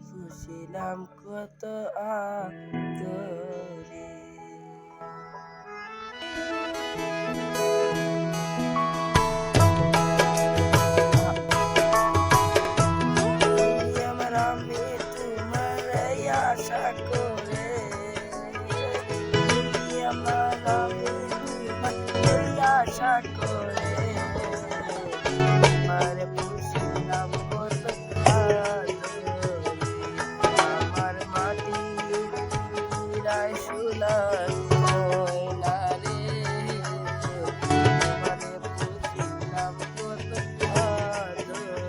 পুষিলাম কত আদরে। আমার আমি তোমার আশা করে, আমার আমি তোমার আশা করে, আমার পুষিলাম কত আদরে। আমার মাটি রায় সোনার ময়না রে, আমারে পুষিলাম কত আদরে।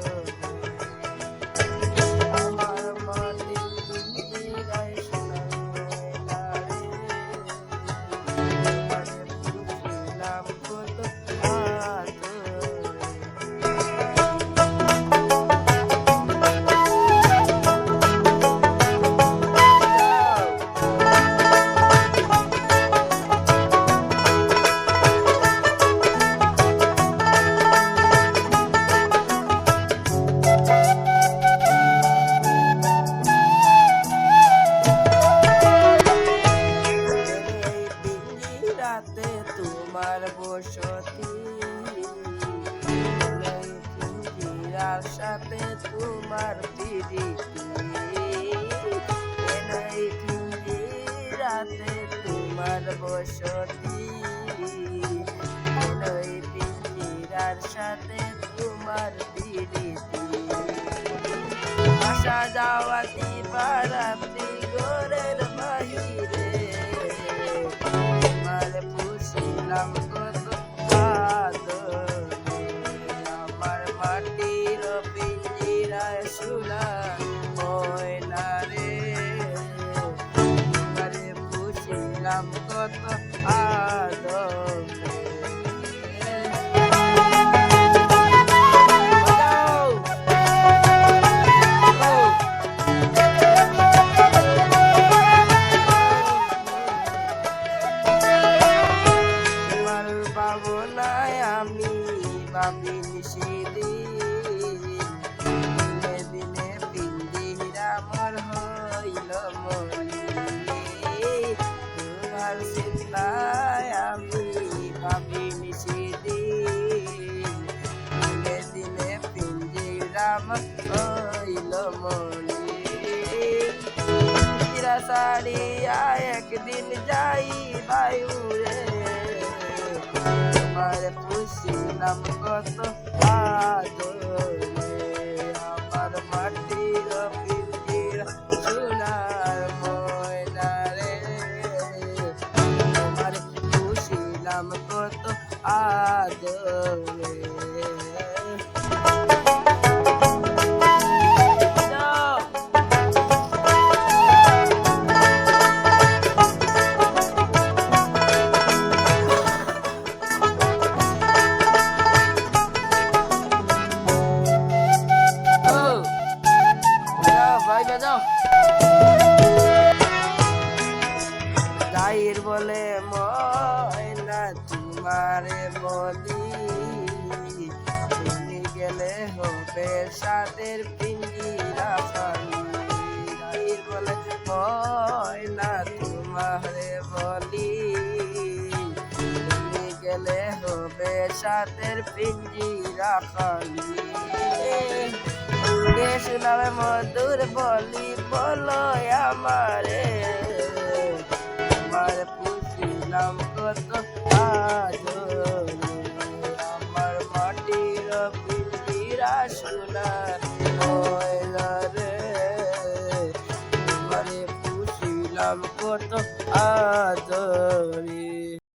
আমার মাটি রায় সোনার ময়না রে, আমারে পুষিলাম কত আদরে। রাতে তোমার বসতি, পিঞ্জিরার সাথে তোমার প্রীতি, এই পিঞ্জিরাতে তোমার বসতি, এই পিঞ্জিরার সাথে তোমার প্রীতি। আসা যাওয়া দিবারাত্রি ঘরের বাহিরে, আমার পুষিলাম কত আদরে। আমার মাটির পিঞ্জিরায় সোনার ময়না রে, আমারে পুষিলাম কত আদরে। ভাবনায় আমি ভাবিনি সেদিন, দিনে দিনে পিঞ্জিরা আমার হইল মনি। তোমার চিন্তায় আমি ভাবিনি সেদিন, দিনে দিনে পিঞ্জিরা আমার হইল মনি। পিঞ্জিরা ছাড়িয়া একদিন যাই বায়ুরে, আমার পুষিলাম কত আদরে। আমার মাটির পিঞ্জিরা সোনার ময়না রে, আমার পুষিলাম কত আদরে। গাইর বলে ময়না তোমারে বলি, তুমি গেলে হবে সাদের পিঞ্জিরা খালি। গাইর বলে ময়না তোমারে বলি, তুমি গেলে হবে সাদের পিঞ্জিরা খালি। শোনাবে মধুর বলি বলো আমারে, আমার পুষিলাম কত আজ।